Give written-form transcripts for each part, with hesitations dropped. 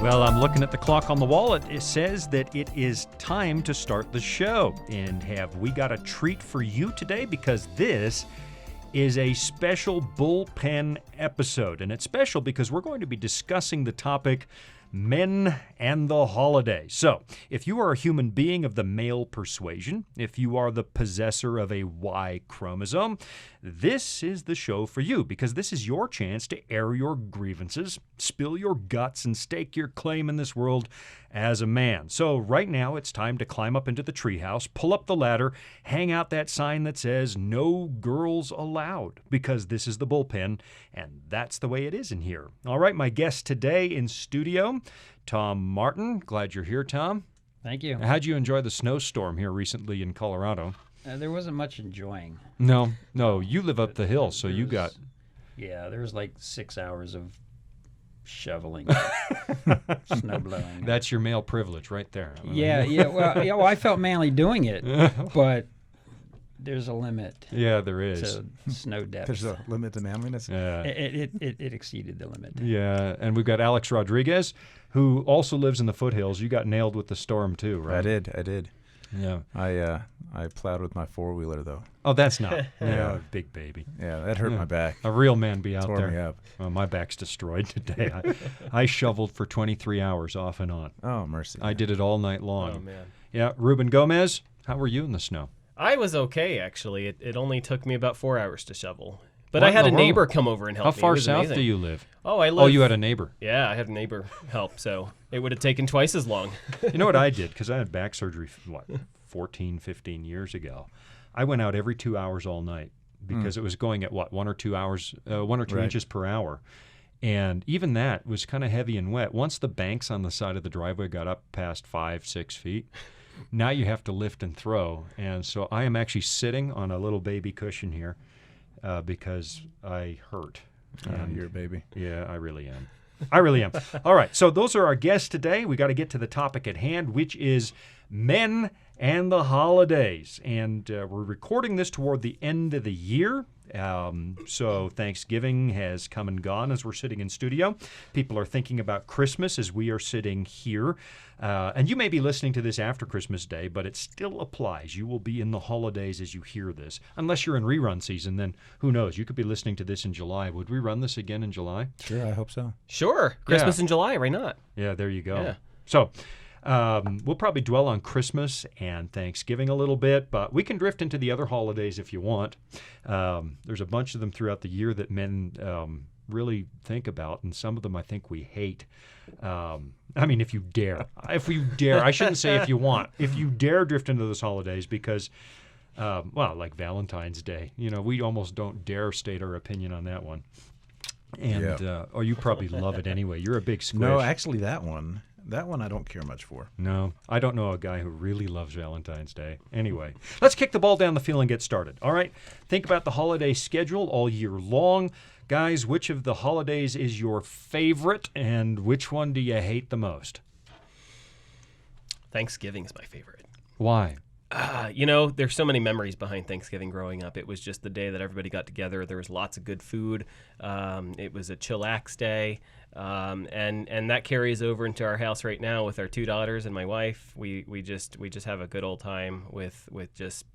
Well, I'm looking at the clock on the wall. It says that it is time to start the show. And have we got a treat for you today? Because this is a special bullpen episode. And it's special because we're going to be discussing the topic men and the holidays. So, if you are a human being of the male persuasion, if you are the possessor of a Y chromosome, this is the show for you, because this is your chance to air your grievances, spill your guts, and stake your claim in this world as a man. So right now, it's time to climb up into the treehouse, pull up the ladder, hang out that sign that says, "No girls allowed," because this is the bullpen, and that's the way it is in here. All right, my guest today in studio, Tom Martin. Glad you're here, Tom. Thank you. How'd you enjoy the snowstorm here recently in Colorado? There wasn't much enjoying. No, you live up the hill, so you got... Yeah, there was like 6 hours of shoveling, snow blowing. That's your male privilege right there. Well, I felt manly doing it, but there's a limit. Yeah, there is. To snow depth. There's a limit to manliness? Yeah. It exceeded the limit. Yeah, and we've got Alex Rodriguez, who also lives in the foothills. You got nailed with the storm too, right? I did. Yeah. I plowed with my four-wheeler, though. Oh, that's not. Yeah, big baby. Yeah, that hurt my back. A real man be out Tore there. me up. Well, my back's destroyed today. I shoveled for 23 hours off and on. Oh, mercy. I did it all night long. Oh, man. Yeah, Ruben Gomez, how were you in the snow? I was okay, actually. It only took me about 4 hours to shovel. But What I had in a the world? neighbor come over and help How me. far It was south amazing. do you live? Oh, I live... Oh, you had a neighbor. Yeah, I had a neighbor help, so it would have taken twice as long. You know what I did? Because I had back surgery, 14, 15 years ago. I went out every 2 hours all night because it was going at, 1 or 2 hours, 1 or 2 Right. inches per hour. And even that was kind of heavy and wet. Once the banks on the side of the driveway got up past 5-6 feet, now you have to lift and throw. And so I am actually sitting on a little baby cushion here because I hurt. And You're a baby. yeah, I really am. I really am. All right, so those are our guests today. We got to get to the topic at hand, which is men and the holidays. And we're recording this toward the end of the year. So Thanksgiving has come and gone as we're sitting in studio. People are thinking about Christmas as we are sitting here. And you may be listening to this after Christmas Day, but it still applies. You will be in the holidays as you hear this. Unless you're in rerun season, then who knows? You could be listening to this in July. Would we run this again in July? Sure, I hope so. Sure. Christmas in July, why not? Yeah, there you go. Yeah. So we'll probably dwell on Christmas and Thanksgiving a little bit, but we can drift into the other holidays if you want. There's a bunch of them throughout the year that men really think about, and some of them I think we hate. I mean, if you dare. If you dare. I shouldn't say if you want. If you dare drift into those holidays because, like Valentine's Day. You know, we almost don't dare state our opinion on that one. And you probably love it anyway. You're a big squish. No, actually, that one I don't care much for. No, I don't know a guy who really loves Valentine's Day. Anyway, let's kick the ball down the field and get started. All right, think about the holiday schedule all year long. Guys, which of the holidays is your favorite, and which one do you hate the most? Thanksgiving is my favorite. Why? There's so many memories behind Thanksgiving growing up. It was just the day that everybody got together. There was lots of good food. It was a chillax day. And that carries over into our house right now with our 2 daughters and my wife. We just have a good old time with just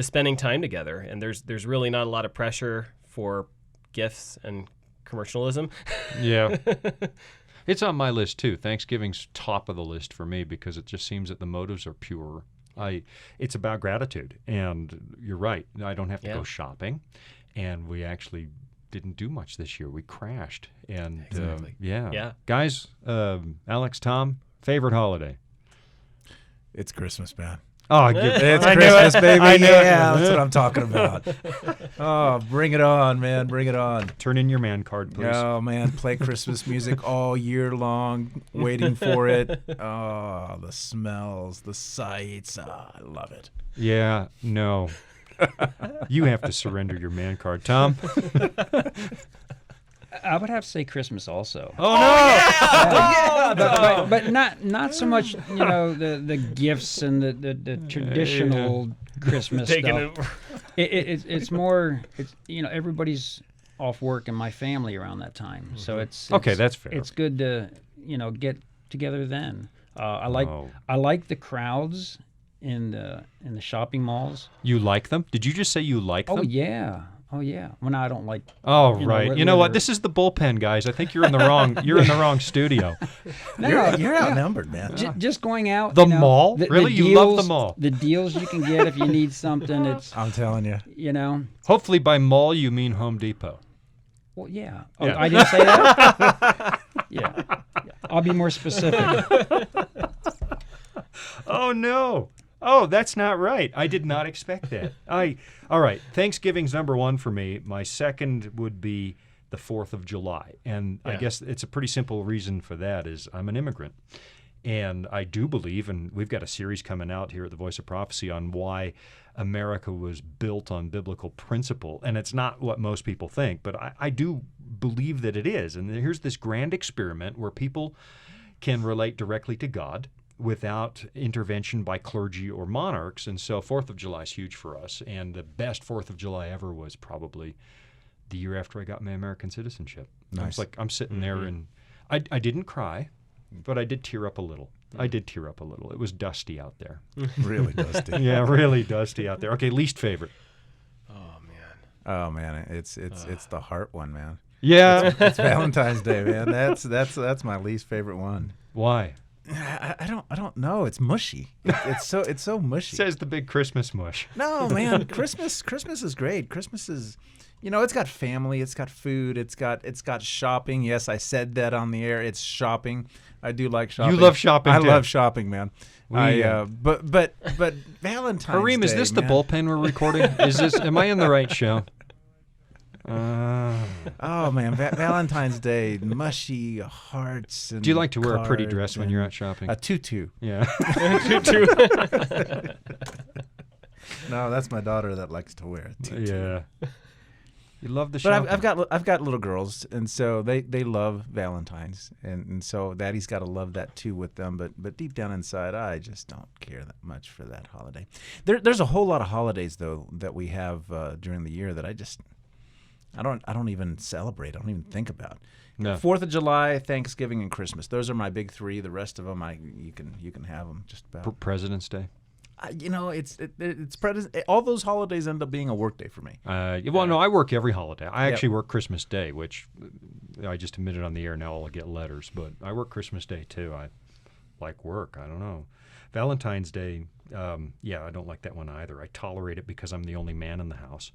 spending time together. And there's really not a lot of pressure for gifts and commercialism. Yeah. It's on my list too. Thanksgiving's top of the list for me because it just seems that the motives are pure. It's about gratitude, and you're right. I don't have to go shopping, and we actually didn't do much this year. We crashed, and Exactly. yeah. Guys, Alex, Tom, favorite holiday? It's Christmas, man. Oh, It's I knew Christmas, it. baby. I knew it. Yeah, that's what I'm talking about. Oh, bring it on, man. Bring it on. Turn in your man card, please. Oh, man. Play Christmas music all year long, waiting for it. Oh, the smells, the sights. Oh, I love it. Yeah, no. You have to surrender your man card. Tom? I would have to say Christmas also. Oh, no! But not so much, the gifts and the traditional Christmas stuff. It's more, everybody's off work in my family around that time. So it's Okay, that's fair. It's good to, get together then. I like the crowds in the shopping malls. You like them? Did you just say you like them? Oh yeah. Well, no, I don't like. Oh right. You know what? This is the bullpen, guys. I think you're in the wrong. You're in the wrong studio. You're outnumbered, man. Just going out. The mall? Really? You love the mall? The deals you can get if you need something. It's. I'm telling you. Hopefully, by mall you mean Home Depot. Well, yeah. Oh, I didn't say that. Yeah. I'll be more specific. Oh no. Oh, that's not right. I did not expect that. All right. Thanksgiving's number one for me. My second would be the 4th of July. And I guess it's a pretty simple reason for that is I'm an immigrant. And I do believe, and we've got a series coming out here at the Voice of Prophecy on why America was built on biblical principle. And it's not what most people think, but I do believe that it is. And here's this grand experiment where people can relate directly to God without intervention by clergy or monarchs. And so 4th of July is huge for us. And the best 4th of July ever was probably the year after I got my American citizenship. Nice. It's like I'm sitting there and I didn't cry, but I did tear up a little. It was dusty out there. Really dusty. Yeah, really dusty out there. Okay, least favorite. Oh man, it's the heart one, man. Yeah. It's Valentine's Day, man. That's my least favorite one. Why? I don't know. It's mushy. It's so mushy. Says the big Christmas mush. No, man. Christmas is great. Christmas is, it's got family, it's got food, it's got shopping. Yes, I said that on the air. It's shopping. I do like shopping. You love shopping. I too. love shopping, man. But Valentine's Hareem, Day, is this man. the bullpen we're recording? Am I in the right show? Oh man, Valentine's Day, mushy hearts. And do you like to wear a pretty cards dress when you're out shopping? A tutu. Yeah. Tutu. No, that's my daughter that likes to wear a tutu. Yeah. You love the But shopping. I've got little girls, and so they love Valentine's, and so Daddy's got to love that too with them. But deep down inside, I just don't care that much for that holiday. There's a whole lot of holidays though that we have during the year that I don't even celebrate. I don't even think about. No. 4th of July, Thanksgiving, and Christmas. Those are my big three. The rest of them, you can have them just about. President's Day. It's all those holidays end up being a work day for me. Well, no, I work every holiday. I actually work Christmas Day, which I just admitted on the air. Now I'll get letters, but I work Christmas Day too. I like work. I don't know. Valentine's Day, I don't like that one either. I tolerate it because I'm the only man in the house.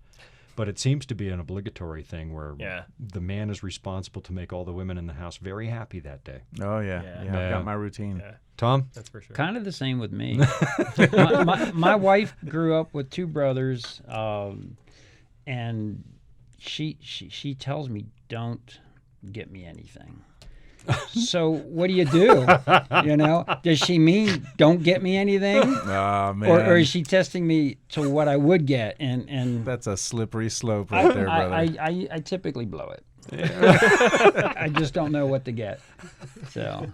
But it seems to be an obligatory thing where the man is responsible to make all the women in the house very happy that day. Oh, yeah. I've got my routine. Yeah. Tom? That's for sure. Kind of the same with me. my wife grew up with two brothers, and she tells me, don't get me anything. So what do you do? Does she mean don't get me anything? Oh man! Or is she testing me to what I would get? And that's a slippery slope right there, brother. I typically blow it. I just don't know what to get. So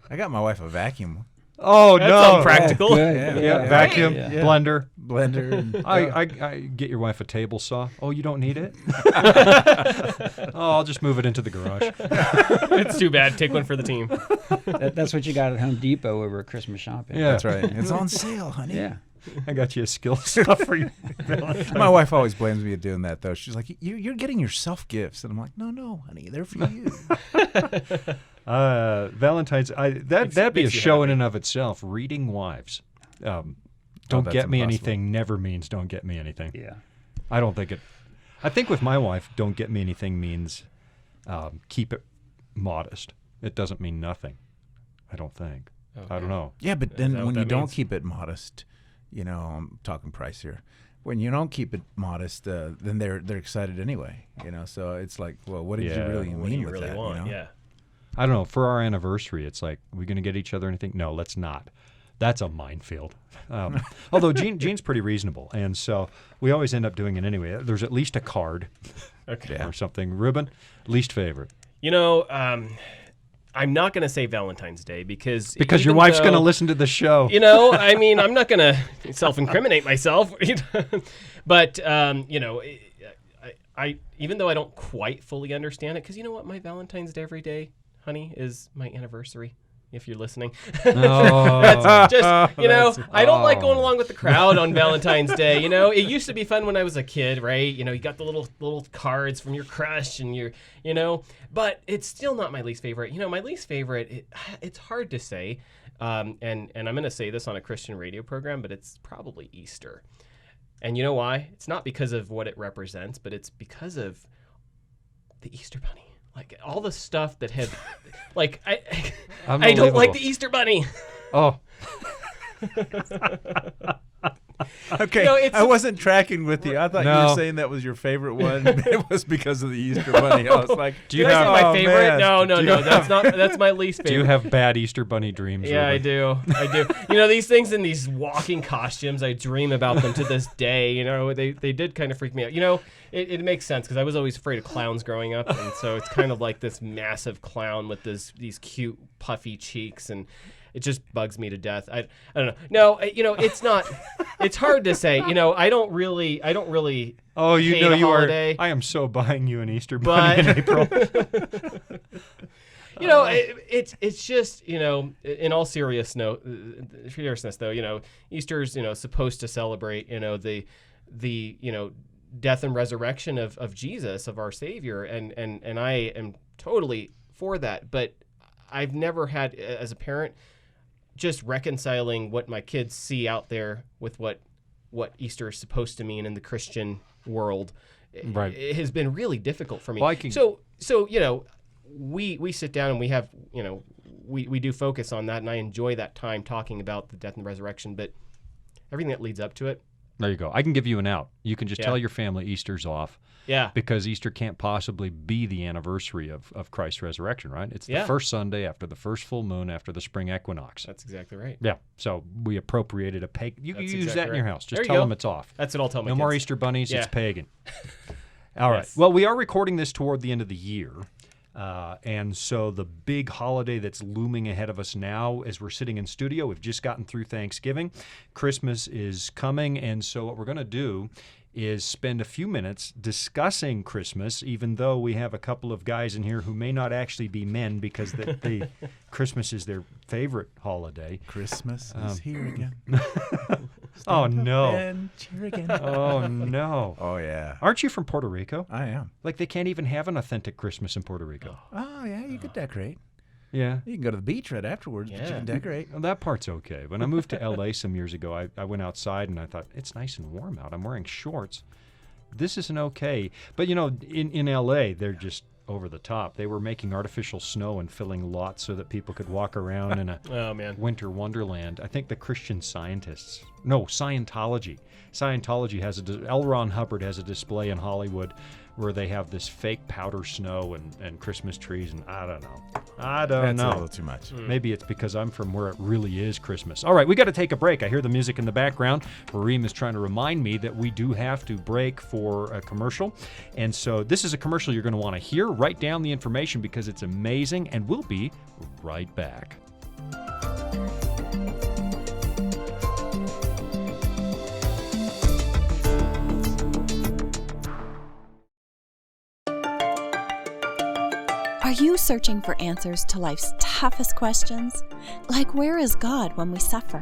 I got my wife a vacuum. Oh, that's no. unpractical. Oh, good. Yeah, vacuum, Yeah. blender. And, I get your wife a table saw. Oh, you don't need it? I'll just move it into the garage. It's too bad. Take one for the team. That's what you got at Home Depot over Christmas shopping. Yeah. That's right. It's on sale, honey. Yeah. I got you a skill stuff for you. My wife always blames me for doing that, though. She's like, "You're getting yourself gifts," and I'm like, "No, honey, they're for you." Valentine's. That'd be a show in and of itself. Reading wives. Don't that's get me impossible. anything never means don't get me anything. Yeah. I don't think it. I think with my wife, don't get me anything means keep it modest. It doesn't mean nothing. I don't think. Okay. I don't know. Yeah, but Is then that when what you that don't means? keep it modest, I'm talking price here. When you don't keep it modest, then they're excited anyway. So it's like, well, what did you really What do mean you with really that? want? Yeah. I don't know. For our anniversary, it's like, are we going to get each other anything? No, let's not. That's a minefield. Although Gene's pretty reasonable, and so we always end up doing it anyway. There's at least a card Okay. or something. Ruben, least favorite. I'm not going to say Valentine's Day because Your wife's going to listen to the show. I'm not going to self-incriminate myself. But, I even though I don't quite fully understand it, because you know what? My Valentine's Day every day, honey, is my anniversary. If you're listening, Oh. that's just, I don't like going along with the crowd on Valentine's Day. It used to be fun when I was a kid, right? You got the little cards from your crush and but it's still not my least favorite. My least favorite, it's hard to say. And I'm going to say this on a Christian radio program, but it's probably Easter. And you know why? It's not because of what it represents, but it's because of the Easter Bunny. Like all the stuff that had, like I don't like the Easter Bunny. Oh. Okay, I wasn't tracking with you. I thought you were saying that was your favorite one. It was because of the Easter Bunny. I was like, do you have my favorite? Man. No. That's my least favorite. Do you have bad Easter Bunny dreams? Yeah, Ruben? I do. These things in these walking costumes, I dream about them to this day. They did kind of freak me out. It makes sense because I was always afraid of clowns growing up, and so it's kind of like this massive clown with these cute puffy cheeks, and it just bugs me to death. I don't know. No, it's not. It's hard to say. I don't really. Oh, hate a holiday. I am so buying you an Easter Bunny in April. It's just, in all seriousness though, Easter's, supposed to celebrate, the death and resurrection of Jesus, of our Savior, and I am totally for that. But I've never had, as a parent, just reconciling what my kids see out there with what Easter is supposed to mean in the Christian world. Right. It has been really difficult for me. Well, So we sit down and we have, we do focus on that, and I enjoy that time talking about the death and resurrection, but everything that leads up to it. There you go. I can give you an out. You can just tell your family Easter's off. Yeah. Because Easter can't possibly be the anniversary of Christ's resurrection, right? It's the first Sunday after the first full moon after the spring equinox. That's exactly right. Yeah. So we appropriated a pagan. You can use exactly that in your house. Just there tell them it's off. That's what I'll tell my kids. kids. No more Easter bunnies. Yeah. It's pagan. All right. Well, we are recording this toward the end of the year. And so the big holiday that's looming ahead of us now as we're sitting in studio, we've just gotten through Thanksgiving. Christmas is coming, and so what we're going to do is spend a few minutes discussing Christmas, even though we have a couple of guys in here who may not actually be men because the Christmas is their favorite holiday. Christmas is here again. Oh, no. And cheer again. Oh, no. Oh, yeah. Aren't you from Puerto Rico? I am. Like, they can't even have an authentic Christmas in Puerto Rico. Oh, yeah, you could decorate. Yeah. You can go to the beach right afterwards, but you can decorate. Well, that part's okay. When I moved to L.A. some years ago, I went outside and I thought, it's nice and warm out. I'm wearing shorts. This isn't okay. But, in L.A., they're just over the top. They were making artificial snow and filling lots so that people could walk around in a winter wonderland. I think the Christian Scientology. Scientology has L. Ron Hubbard has a display in Hollywood where they have this fake powder snow and Christmas trees, and I don't know. That's a little too much. Maybe it's because I'm from where it really is Christmas. All right, we got to take a break. I hear the music in the background. Reem is trying to remind me that we do have to break for a commercial. And so this is a commercial you're going to want to hear. Write down the information because it's amazing, and we'll be right back. Are you searching for answers to life's toughest questions? Like, where is God when we suffer?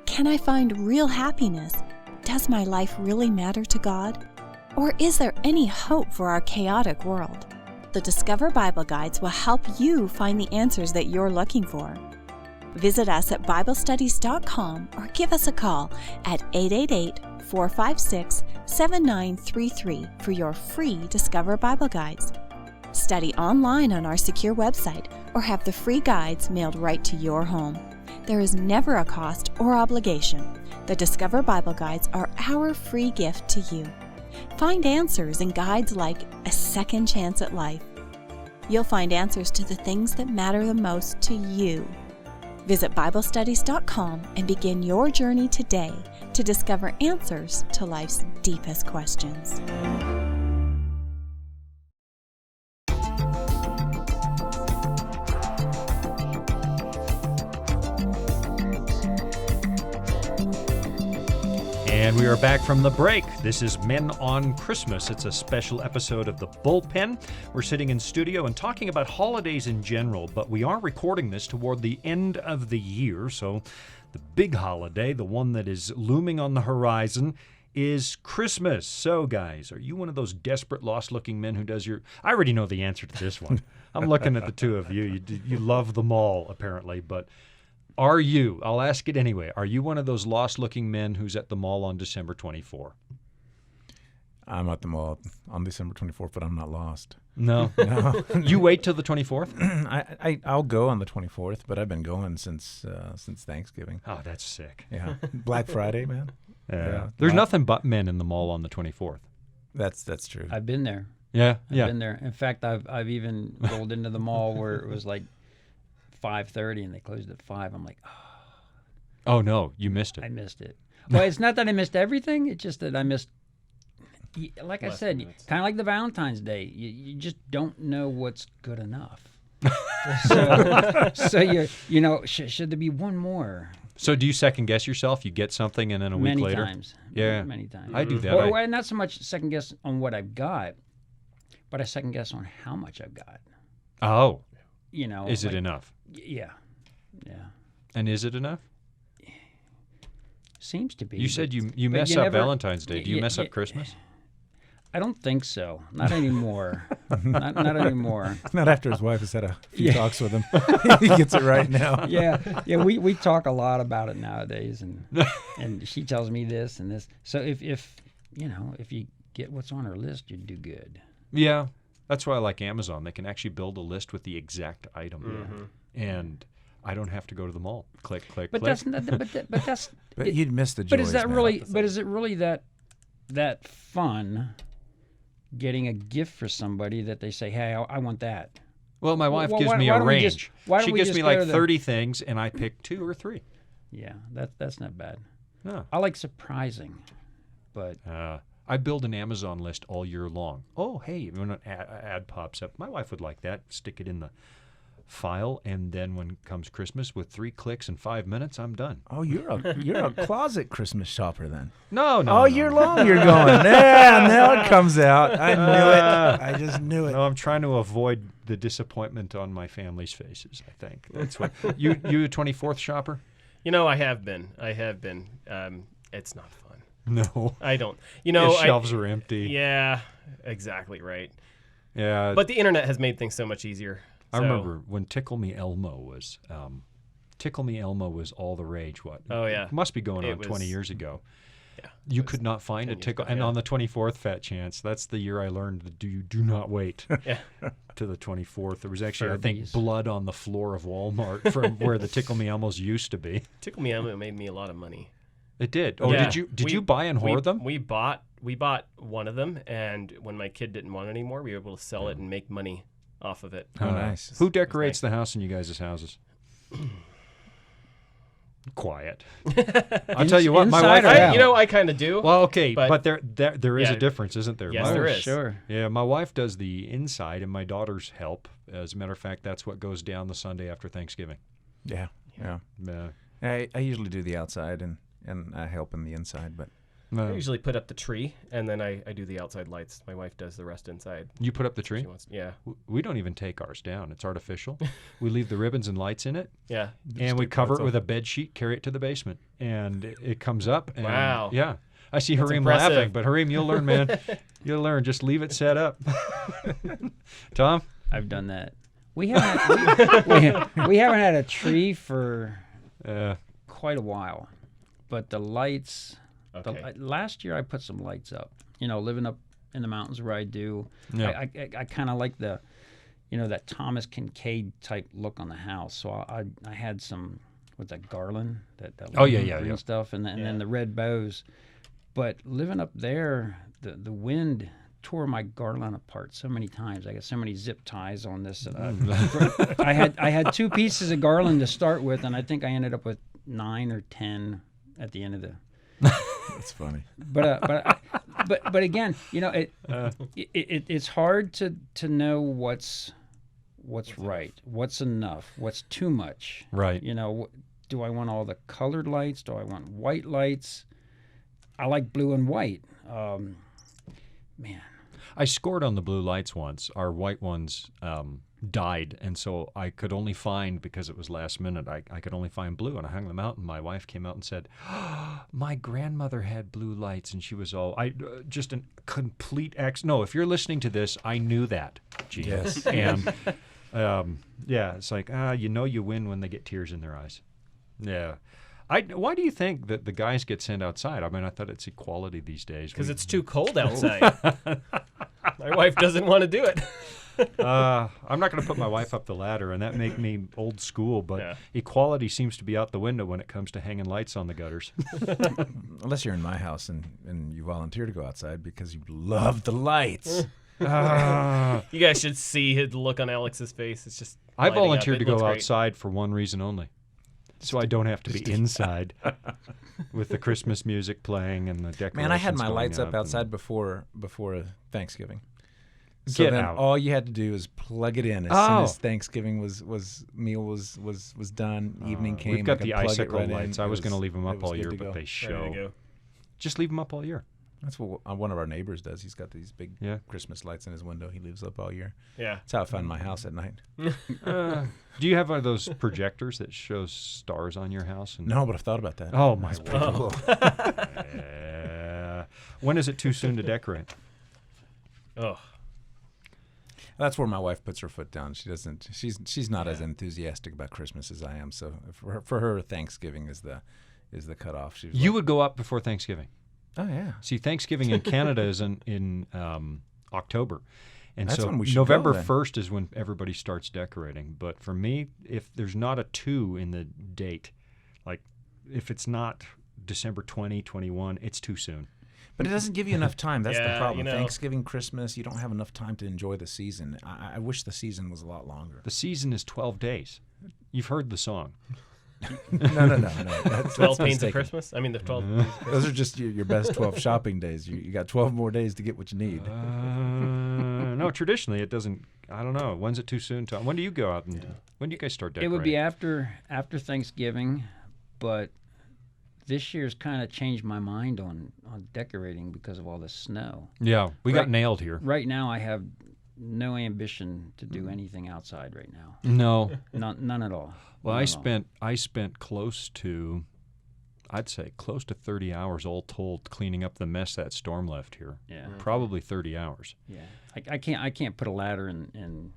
Can I find real happiness? Does my life really matter to God? Or is there any hope for our chaotic world? The Discover Bible Guides will help you find the answers that you're looking for. Visit us at BibleStudies.com or give us a call at 888-456-7933 for your free Discover Bible Guides. Study online on our secure website or have the free guides mailed right to your home. There is never a cost or obligation. The Discover Bible Guides are our free gift to you. Find answers in guides like A Second Chance at Life. You'll find answers to the things that matter the most to you. Visit BibleStudies.com and begin your journey today to discover answers to life's deepest questions. And we are back from the break. This is Men on Christmas. It's a special episode of The Bullpen. We're sitting in studio and talking about holidays in general, but we are recording this toward the end of the year, so the big holiday, the one that is looming on the horizon, is Christmas. So, guys, are you one of those desperate, lost-looking men who does your... I already know the answer to this one. I'm looking at the two of you. You love the mall, apparently, but... Are you, I'll ask it anyway, are you one of those lost-looking men who's at the mall on December 24? I'm at the mall on December 24th, but I'm not lost. No. You wait till the 24th? I'll go on the 24th, but I've been going since Thanksgiving. Oh, that's sick. Yeah. Black Friday, man. Yeah. There's nothing but men in the mall on the 24th. That's true. I've been there. Yeah. I've been there. In fact, I've even rolled into the mall where it was like 5:30 and they closed at 5. I'm like, Oh, no, you missed it. I missed it. Well, it's not that I missed everything. It's just that I missed, like I said, kind of like the Valentine's Day. You just don't know what's good enough. so you know, should there be one more? So do you second guess yourself? You get something and then a week later? Many times. Yeah. Many times. I do that. Well, not so much second guess on what I've got, but I second guess on how much I've got. Oh. You know. Is it enough? Yeah. And is it enough? Seems to be. You said you mess up Valentine's Day. Do you mess up Christmas? I don't think so. Not anymore. not anymore. Not after his wife has had a few talks with him. He gets it right now. Yeah. We talk a lot about it nowadays, and she tells me this and this. So if you get what's on her list, you do good. Yeah. That's why I like Amazon. They can actually build a list with the exact item. Mm-hmm. And I don't have to go to the mall. Click. But that's not. But But you'd miss the joys. But is that man. really? But is it really that fun? Getting a gift for somebody that they say, "Hey, I want that." Well, my wife Well, gives why- me why a don't we range. just- why don't She we gives just me go like to the- 30 things, and I pick 2 or 3. Yeah, that's not bad. No. I like surprising, but I build an Amazon list all year long. Oh, hey, when an ad pops up, my wife would like that. Stick it in the file, and then when comes Christmas, with 3 clicks and 5 minutes, I'm done. Oh, you're a closet Christmas shopper then. No. All year long you're going. Yeah, now it comes out. I knew it. I just knew it. No, I'm trying to avoid the disappointment on my family's faces, I think. That's what you a 24th shopper? You know, I have been. It's not fun. No. I don't. The shelves are empty. Yeah, exactly right. Yeah. But the internet has made things so much easier. I remember when Tickle Me Elmo was all the rage. What? Oh, yeah. It must be going It on 20 years ago. Yeah. You could not find a 10 years Tickle. ago, And yeah. on the 24th, Fat Chance, that's the year I learned that you do not wait Yeah. to the 24th. There was actually, I think, Furbies. blood on the floor of Walmart from where the Tickle Me Elmos used to be. Tickle Me Elmo made me a lot of money. It did. Oh, Yeah. did you buy and hoard them? We bought one of them, and when my kid didn't want it anymore, we were able to sell it and make money off of it. Oh, nice. Who decorates the house in you guys' houses? Quiet. I'll tell you what, my inside wife. or out? I kind of do. Well, okay, But- but there is Yeah. a difference, isn't there? Yes, My- there is. Sure. Yeah, my wife does the inside, and my daughters help. As a matter of fact, that's what goes down the Sunday after Thanksgiving. Yeah. Uh, I usually do the outside and I help in the inside, but I usually put up the tree, and then I do the outside lights. My wife does the rest inside. you put up the tree? She wants, yeah, We don't even take ours down. It's artificial. We leave the ribbons and lights in it, yeah. and we take cover parts it with a bed sheet, carry it to the basement, and it comes up. And, Wow. Yeah. I see That's Hareem impressive. laughing, but Hareem, you'll learn, man. You'll learn. Just leave it set up. Tom? I've done that. We haven't we haven't had a tree for quite a while, but the lights. Okay. Last year I put some lights up. Living up in the mountains where I do, Yeah. I kind of like the, that Thomas Kincaid type look on the house. So I had some, what's that, garland, that Oh, yeah, green yeah. stuff, and then the red bows. But living up there, the wind tore my garland apart so many times. I got so many zip ties on this. I had 2 pieces of garland to start with, and I think I ended up with 9 or 10 at the end of the. it's funny. But again, it's hard to know what's right, what's enough, what's too much. Right. Do I want all the colored lights? Do I want white lights? I like blue and white. Man, I scored on the blue lights once. Our white ones died, and so I could only find, because it was last minute, I could only find blue, and I hung them out, and my wife came out and said, my grandmother had blue lights, and she was all, just a complete no, if you're listening to this, I knew that, Gene. Yes. And, yeah, it's like, you win when they get tears in their eyes. Yeah. Why do you think that the guys get sent outside? I mean, I thought it's equality these days. Because it's too cold outside. My wife doesn't want to do it. I'm not going to put my wife up the ladder, and that make me old school, but equality seems to be out the window when it comes to hanging lights on the gutters. Unless you're in my house and you volunteer to go outside because you love the lights. You guys should see the look on Alex's face. It's just I lighting up. volunteered to It looks go great. outside for one reason only. So I don't have to be inside with the Christmas music playing and the decorations. Man, I had my going lights up and- outside before Thanksgiving. So Get then out. all you had to do was plug it in as soon as Thanksgiving was done. Evening came. We've got I could the plug it icicle right in. lights. I It was going to leave them it up was all good year, to but go. they Ready to show. go. Just leave them up all year. That's what one of our neighbors does. He's got these big Yeah. Christmas lights in his window. He leaves up all year. Yeah. That's how I find my house at night. Do you have one of those projectors that shows stars on your house? And No, but I've thought about that. Oh, my That's pretty word. cool. When is it too soon to decorate? Oh. That's where my wife puts her foot down. She doesn't. She's not as enthusiastic about Christmas as I am. So for her, Thanksgiving is the cutoff. She's You like, would go up before Thanksgiving. oh yeah. See, Thanksgiving in Canada is in October. And That's so when we should November go, then. 1st is when everybody starts decorating. But for me, if there's not a 2 in the date, like if it's not December 20, 21, it's too soon. But it doesn't give you enough time. That's the Yeah, problem. you know. Thanksgiving, Christmas, you don't have enough time to enjoy the season. I wish the season was a lot longer. The season is 12 days. You've heard the song. No. That's 12 pains mistaken. of Christmas? I mean, the 12. Those are just your best 12 shopping days. You got 12 more days to get what you need. No, traditionally it doesn't. I don't know. When's it too soon? When do you go out and when do you guys start it decorating? would be after Thanksgiving, but this year's kind of changed my mind on decorating because of all the snow. Yeah, we got Right. nailed here. Right now, I have no ambition to do anything outside right now. No. None at all. Well, None at all. I spent close to, I'd say close to 30 hours all told cleaning up the mess that storm left here. Yeah. Probably 30 hours. Yeah, I can't put a ladder in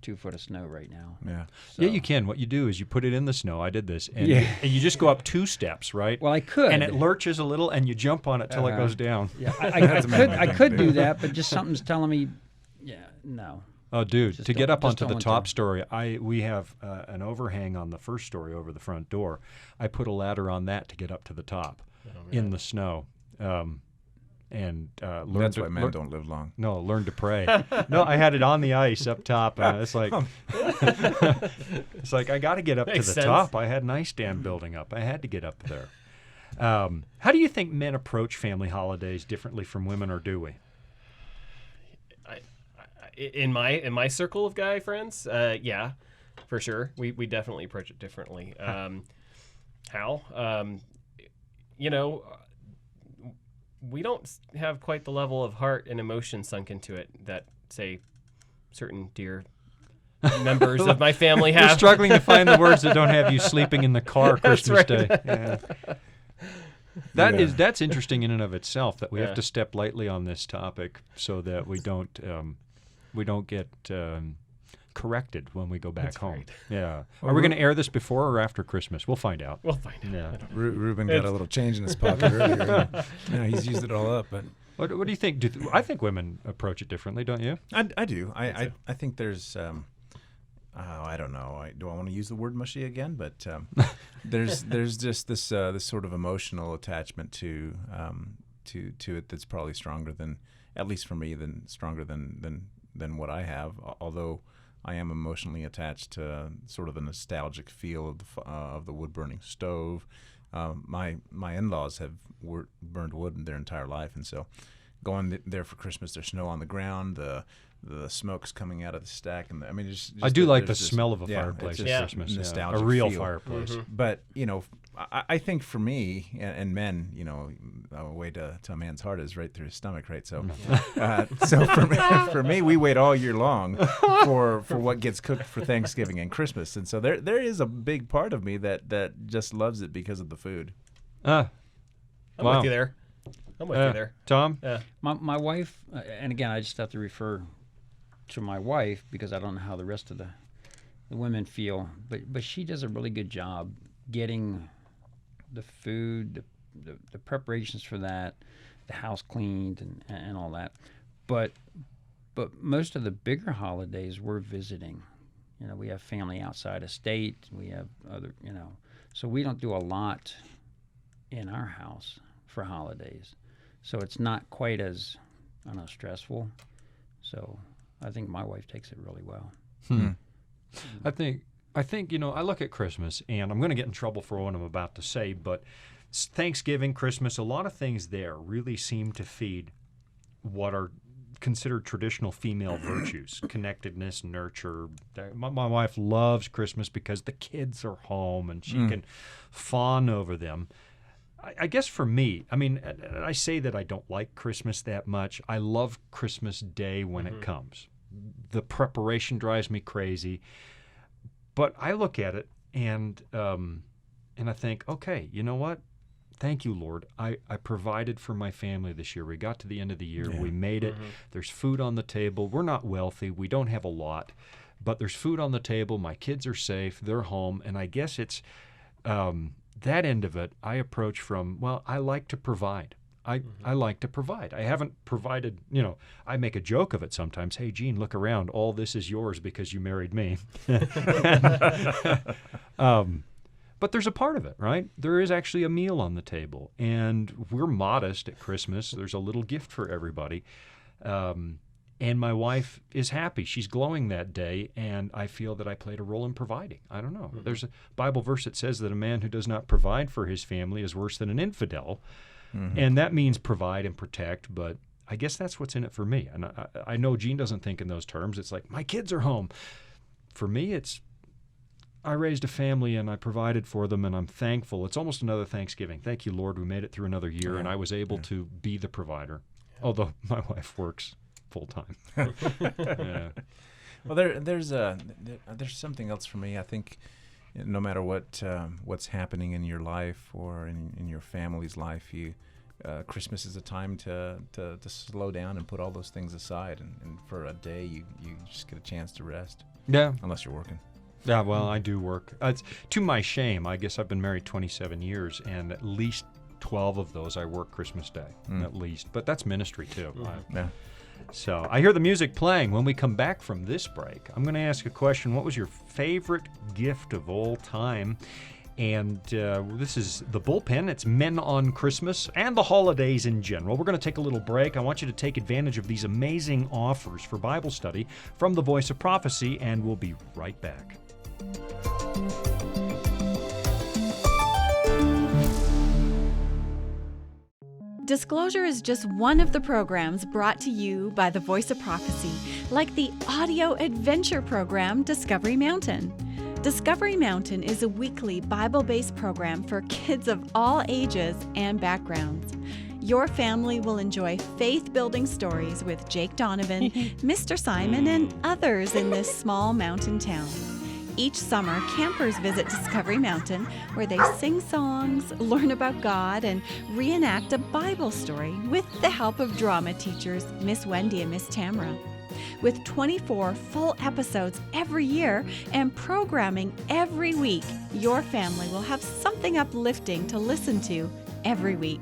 2 foot of snow right now. Yeah. So. Yeah, you can. What you do is you put it in the snow. I did this, and, Yeah. and you just go up 2 steps, right? Well, I could. and it lurches a little, and you jump on it till it goes down. Yeah, That's a manly I thing could to do do. that, but just something's telling me, no. Oh, dude! Just To get don't- up just onto don't the want top to. story, we have an overhang on the first story over the front door. I put a ladder on that to get up to the top in the snow, and learn That's to why men learn- don't live long. No, learn to pray. No, I had it on the ice up top. It's like it's like I got to get up Makes to the sense. top. I had an ice dam building up. I had to get up there. How do you think men approach family holidays differently from women, or do we? In my circle of guy friends, yeah, for sure. We definitely approach it differently. How? We don't have quite the level of heart and emotion sunk into it that, say, certain dear members of my family We're have. struggling to find the words that don't have you sleeping in the car That's Christmas right. Day. Yeah. That's interesting in and of itself that we have to step lightly on this topic so that we don't get corrected when we go back home. right. Yeah. Are we going to air this before or after Christmas? We'll find out. We'll find out. Yeah. Ruben got a little change in his pocket earlier. Yeah, he's used it all up. But What do you think? I think women approach it differently, don't you? I do. I think there's. I don't know. Do I want to use the word mushy again? But there's just this sort of emotional attachment to it that's probably stronger than, at least for me, stronger than what I have. Although I am emotionally attached to sort of the nostalgic feel of the wood burning stove. My in-laws have burned wood their entire life, and so going there for Christmas, there's snow on the ground, the smoke's coming out of the stack, and I do like the smell of a fireplace it's at just Christmas. nostalgic A real feel. fireplace. But I think for me and men, way to a man's heart is right through his stomach, right? So, so for me, we wait all year long for what gets cooked for Thanksgiving and Christmas, and so there is a big part of me that just loves it because of the food. I'm with you there. I'm with you there. Tom? Yeah. My wife, and again, I just have to refer to my wife because I don't know how the rest of the women feel, but she does a really good job getting the food, the preparations for that, the house cleaned and all that. But most of the bigger holidays we're visiting. You know, we have family outside of state. We have other, so we don't do a lot in our house for holidays. So it's not quite as, stressful. So I think my wife takes it really well. I think I look at Christmas, and I'm going to get in trouble for what I'm about to say, but Thanksgiving, Christmas, a lot of things there really seem to feed what are considered traditional female virtues: connectedness, nurture. My wife loves Christmas because the kids are home and she can fawn over them. I guess for me, I say that I don't like Christmas that much. I love Christmas Day when it comes. The preparation drives me crazy. But I look at it and I think, okay, you know what? Thank you, Lord. I provided for my family this year. We got to the end of the year. Yeah. We made it. There's food on the table. We're not wealthy. We don't have a lot. But there's food on the table. My kids are safe. They're home. And I guess it's that end of it I approach from, well, I like to provide. I like to provide. I haven't provided, I make a joke of it sometimes. Hey, Gene, look around. All this is yours because you married me. But there's a part of it, right? There is actually a meal on the table. And we're modest at Christmas. There's a little gift for everybody. And my wife is happy. She's glowing that day, and I feel that I played a role in providing. I don't know. There's a Bible verse that says that a man who does not provide for his family is worse than an infidel. And that means provide and protect, but I guess that's what's in it for me. And I know Gene doesn't think in those terms. It's like, my kids are home. For me, it's I raised a family and I provided for them, and I'm thankful. It's almost another Thanksgiving. Thank you, Lord. We made it through another year, and I was able to be the provider, although my wife works full-time. Yeah. Well, there's something else for me. I think no matter what's happening in your life or in your family's life, Christmas is a time to slow down and put all those things aside, and for a day you just get a chance to rest. Yeah. Unless you're working. Yeah, well, I do work. It's to my shame. I guess I've been married 27 years, and at least 12 of those I work Christmas Day, at least. But that's ministry, too. Yeah. So I hear the music playing. When we come back from this break, I'm going to ask a question. What was your favorite gift of all time? And this is The Bullpen. It's Men on Christmas and the holidays in general. We're going to take a little break. I want you to take advantage of these amazing offers for Bible study from the Voice of Prophecy, and we'll be right back. Disclosure is just one of the programs brought to you by the Voice of Prophecy, like the audio adventure program Discovery Mountain. Discovery Mountain is a weekly Bible-based program for kids of all ages and backgrounds. Your family will enjoy faith-building stories with Jake Donovan, Mr. Simon, and others in this small mountain town. Each summer, campers visit Discovery Mountain, where they sing songs, learn about God, and reenact a Bible story with the help of drama teachers Miss Wendy and Miss Tamara. With 24 full episodes every year and programming every week, your family will have something uplifting to listen to every week.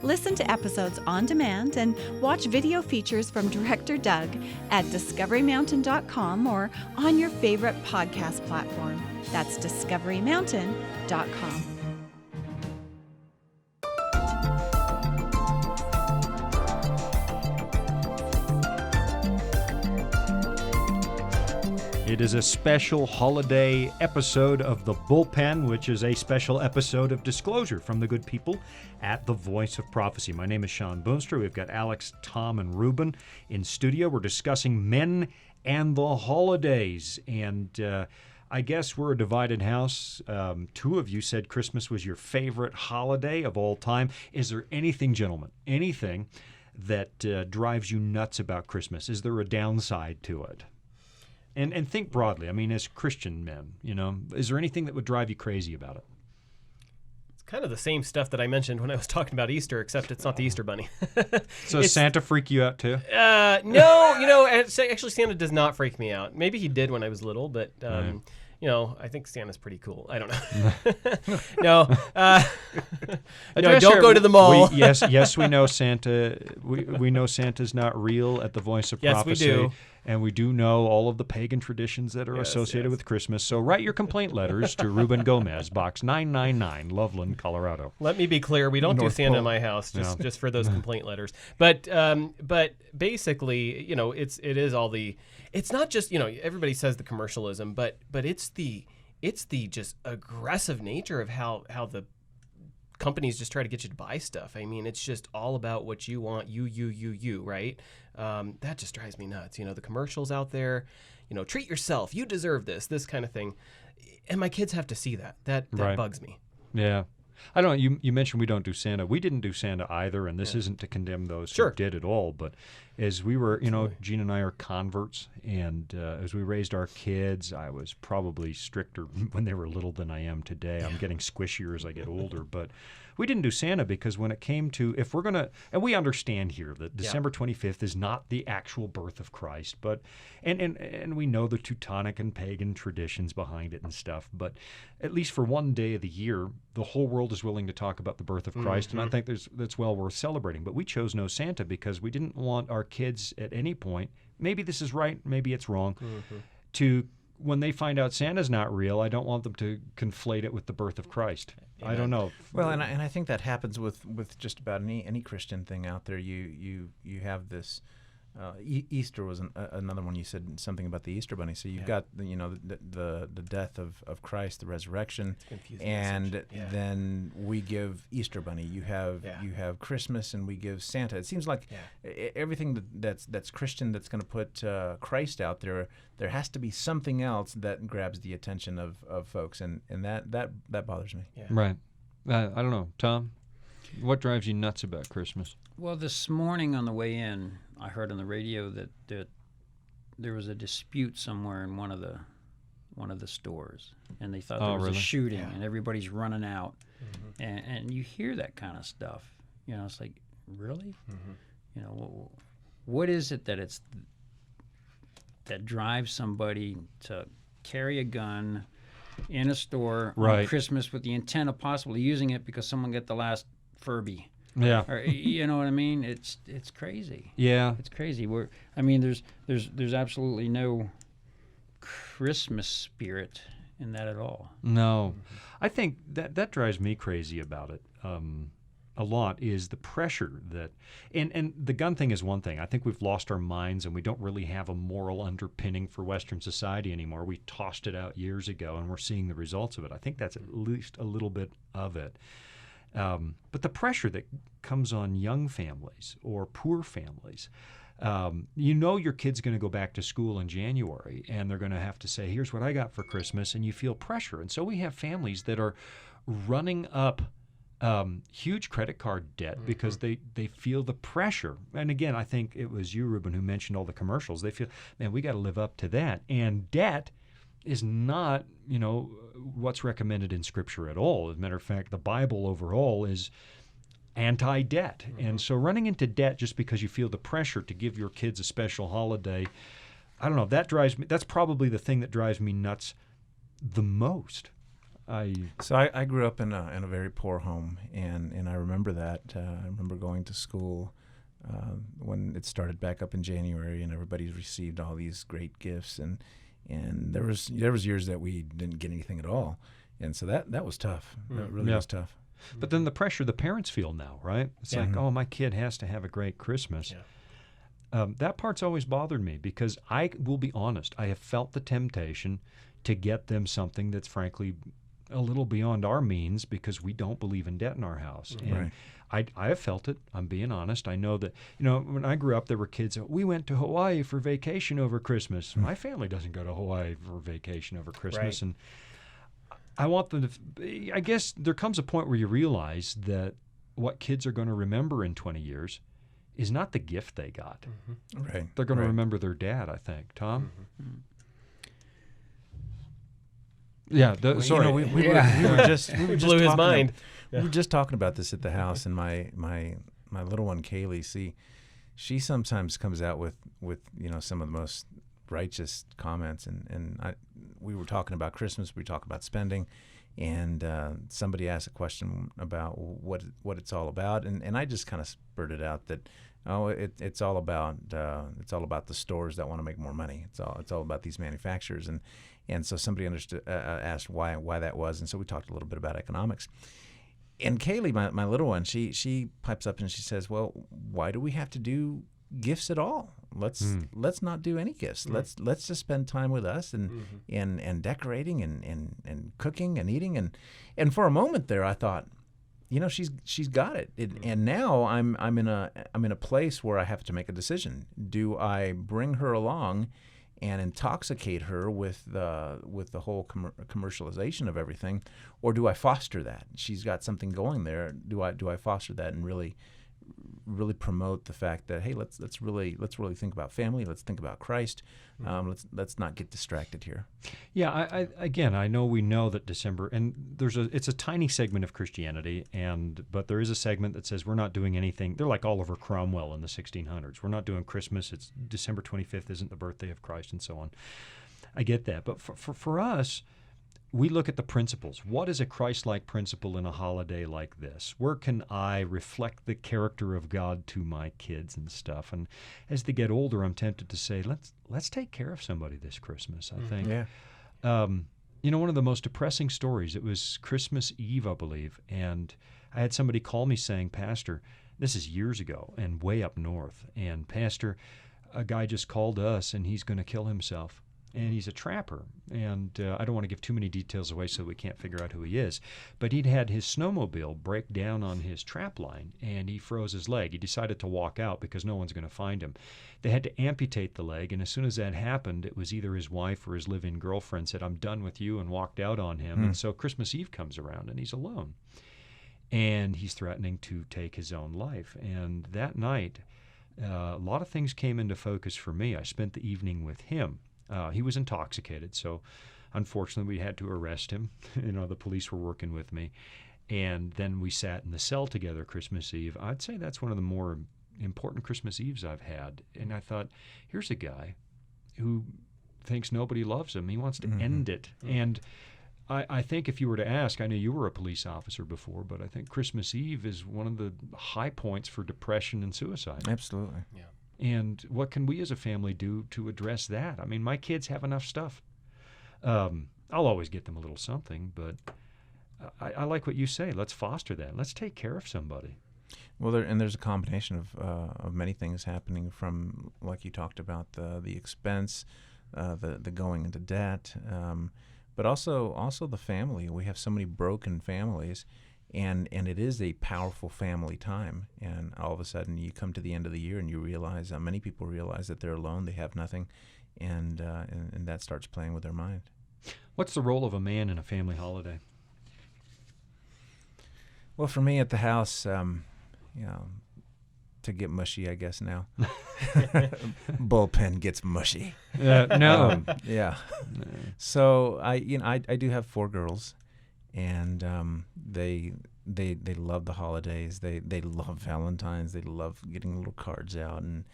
Listen to episodes on demand and watch video features from Director Doug at discoverymountain.com or on your favorite podcast platform. That's discoverymountain.com. It is a special holiday episode of The Bullpen, which is a special episode of Disclosure from the good people at the Voice of Prophecy. My name is Sean Boonstra. We've got Alex, Tom, and Ruben in studio. We're discussing men and the holidays. And I guess we're a divided house. Two of you said Christmas was your favorite holiday of all time. Is there anything, gentlemen, anything that drives you nuts about Christmas? Is there a downside to it? And think broadly. I mean, as Christian men, is there anything that would drive you crazy about it? It's kind of the same stuff that I mentioned when I was talking about Easter, except it's not the Easter Bunny. So does Santa freak you out too? No, actually Santa does not freak me out. Maybe he did when I was little, but I think Santa's pretty cool. I don't know. No, don't go to the mall. Yes, we know Santa. We know Santa's not real at the Voice of Prophecy. Yes, we do. And we do know all of the pagan traditions that are associated with Christmas. So write your complaint letters to Ruben Gomez, Box 999, Loveland, Colorado. Let me be clear: we don't do Santa in my house, just for those complaint letters. But basically, it is all the. It's not just everybody says the commercialism, but it's the just aggressive nature of how the companies just try to get you to buy stuff. I mean, it's just all about what you want, you, right? That just drives me nuts. The commercials out there, treat yourself, you deserve this kind of thing. And my kids have to see that. That right. bugs me. Yeah. I don't know. You mentioned we don't do Santa. We didn't do Santa either, and this isn't to condemn those who did at all. But as we were, Gene and I are converts, and as we raised our kids, I was probably stricter when they were little than I am today. I'm getting squishier as I get older, but we didn't do Santa because when it came to, if we're going to, and we understand here that December 25th is not the actual birth of Christ, but, and we know the Teutonic and pagan traditions behind it and stuff, but at least for one day of the year, the whole world is willing to talk about the birth of Christ, and I think that's well worth celebrating. But we chose no Santa because we didn't want our kids at any point, maybe this is right, maybe it's wrong, to, when they find out Santa's not real, I don't want them to conflate it with the birth of Christ. Amen. I don't know. Well, and I think that happens with just about any Christian thing out there. You have this. Easter was another one. You said something about the Easter Bunny. So you've got the death of Christ, the resurrection, and then we give Easter Bunny. You have Christmas, and we give Santa. It seems like everything that's Christian that's going to put Christ out there. There has to be something else that grabs the attention of folks, and that bothers me. Yeah. Right. I don't know, Tom. What drives you nuts about Christmas? Well, this morning on the way in, I heard on the radio that there was a dispute somewhere in one of the stores, and they thought there was a shooting, and everybody's running out, and you hear that kind of stuff. It's like, really? What is it that drives somebody to carry a gun in a store on Christmas with the intent of possibly using it because someone got the last Furby? Yeah. Or, you know what I mean? It's crazy. Yeah. It's crazy. There's absolutely no Christmas spirit in that at all. No. I think that drives me crazy about it a lot is the pressure that and the gun thing is one thing. I think we've lost our minds and we don't really have a moral underpinning for Western society anymore. We tossed it out years ago and we're seeing the results of it. I think that's at least a little bit of it. But the pressure that comes on young families or poor families, your kid's going to go back to school in January and they're going to have to say, here's what I got for Christmas, and you feel pressure. And so we have families that are running up huge credit card debt because they feel the pressure. And again, I think it was you, Ruben, who mentioned all the commercials. They feel, man, we got to live up to that. And debt is not, what's recommended in Scripture at all. As a matter of fact, the Bible overall is anti-debt. And so running into debt just because you feel the pressure to give your kids a special holiday, I don't know, that's probably the thing that drives me nuts the most. So I grew up in a very poor home, and I remember that. I remember going to school when it started back up in January, and everybody's received all these great gifts, and there was years that we didn't get anything at all, and so that was tough. That really was tough. But then the pressure the parents feel now, right? It's like, oh, my kid has to have a great Christmas. Yeah. That part's always bothered me because I will be honest, I have felt the temptation to get them something that's frankly a little beyond our means because we don't believe in debt in our house. And I have felt it. I'm being honest. I know that, when I grew up, there were kids that we went to Hawaii for vacation over Christmas. My family doesn't go to Hawaii for vacation over Christmas. Right. And I want them to, I guess there comes a point where you realize that what kids are going to remember in 20 years is not the gift they got. Right. They're going to Right. remember their dad, I think. Tom? Yeah. Sorry. We were just Blew his talking mind. We were just talking about this at the house, and my little one Kaylee. See, she sometimes comes out with some of the most righteous comments, and we were talking about Christmas. We talk about spending, and somebody asked a question about what it's all about, and I just kind of spurted out that it's all about the stores that want to make more money. It's all about these manufacturers, and so somebody asked why that was, and so we talked a little bit about economics. And Kaylee, my little one, she pipes up and she says, "Well, why do we have to do gifts at all? Let's not do any gifts. Let's just spend time with us and decorating and cooking and eating." And for a moment there, I thought, she's got it. And now I'm in a place where I have to make a decision. Do I bring her along and intoxicate her with the whole commercialization of everything, or do I foster that? She's got something going there. Do I foster that and really promote the fact that, hey, let's really think about family. Let's think about Christ. Let's not get distracted here. Yeah, I know we know that December, and it's a tiny segment of Christianity, but there is a segment that says we're not doing anything. They're like Oliver Cromwell in the 1600s. We're not doing Christmas. It's December 25th isn't the birthday of Christ, and so on. I get that, but for us, we look at the principles. What is a Christ-like principle in a holiday like this? Where can I reflect the character of God to my kids and stuff? And as they get older, I'm tempted to say, let's take care of somebody this Christmas, I think. Yeah. One of the most depressing stories, it was Christmas Eve, I believe, and I had somebody call me saying, "Pastor," this is years ago and way up north, and "Pastor, a guy just called us and he's going to kill himself. And he's a trapper, and I don't want to give too many details away so we can't figure out who he is, but he'd had his snowmobile break down on his trap line, and he froze his leg. He decided to walk out because no one's going to find him. They had to amputate the leg, and as soon as that happened, it was either his wife or his live-in girlfriend said, "I'm done with you," and walked out on him. And so Christmas Eve comes around, and he's alone, and he's threatening to take his own life. And that night, a lot of things came into focus for me. I spent the evening with him. He was intoxicated, so unfortunately we had to arrest him. The police were working with me. And then we sat in the cell together Christmas Eve. I'd say that's one of the more important Christmas Eves I've had. And I thought, here's a guy who thinks nobody loves him. He wants to end it. And I think if you were to ask, I know you were a police officer before, but I think Christmas Eve is one of the high points for depression and suicide. Absolutely. Yeah. And what can we as a family do to address that? I mean, my kids have enough stuff. I'll always get them a little something, but I like what you say. Let's foster that. Let's take care of somebody. Well, there's a combination of many things happening, from, like you talked about, the expense, the going into debt, but also the family. We have so many broken families. And it is a powerful family time, and all of a sudden you come to the end of the year and you realize, many people realize that they're alone, they have nothing, and that starts playing with their mind. What's the role of a man in a family holiday? Well, for me at the house, to get mushy, I guess now. Bullpen gets mushy. No. Yeah. So I do have 4 girls. And they love the holidays. They love Valentine's. They love getting little cards out, and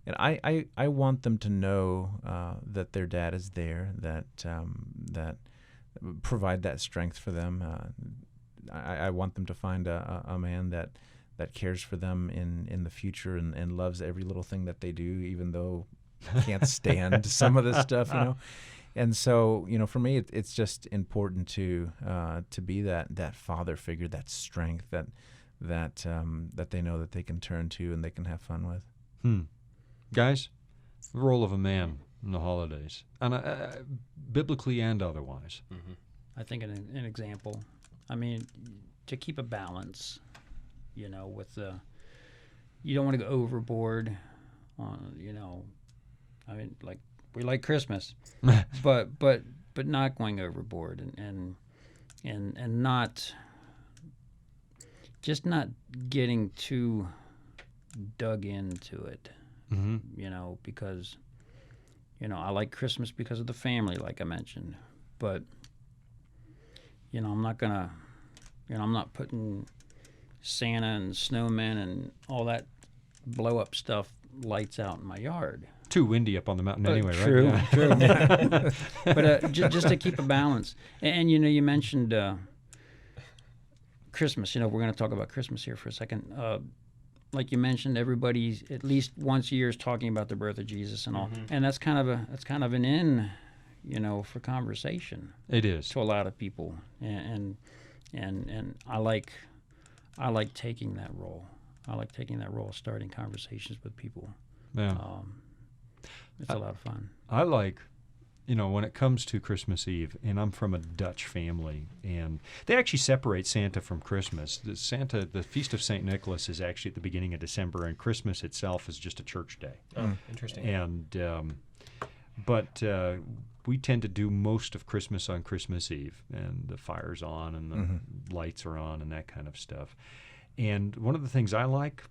I want them to know that their dad is there. That provide that strength for them. I want them to find a man that cares for them in the future and loves every little thing that they do, even though can't stand some of this stuff, And so, for me, it's just important to be that father figure, that strength that they know that they can turn to and they can have fun with. Guys, the role of a man in the holidays, and biblically and otherwise. I think an example. I mean, to keep a balance, with the, you don't want to go overboard on, I mean, like, we like Christmas, but not going overboard and not getting too dug into it, because, I like Christmas because of the family, like I mentioned, but, I'm not gonna, I'm not putting Santa and snowmen and all that blow up stuff, lights out in my yard. Too windy up on the mountain anyway, True, right? true. But just to keep a balance. And you mentioned Christmas. We're going to talk about Christmas here for a second. Like you mentioned, everybody at least once a year is talking about the birth of Jesus and all. And that's kind of an in, for conversation. It is. To a lot of people. And I like taking that role. I like taking that role, starting conversations with people. Yeah. It's a lot of fun. I like, when it comes to Christmas Eve, and I'm from a Dutch family, and they actually separate Santa from Christmas. The Feast of St. Nicholas is actually at the beginning of December, and Christmas itself is just a church day. Oh, interesting. And, but we tend to do most of Christmas on Christmas Eve, and the fire's on, and the lights are on, and that kind of stuff. And one of the things I like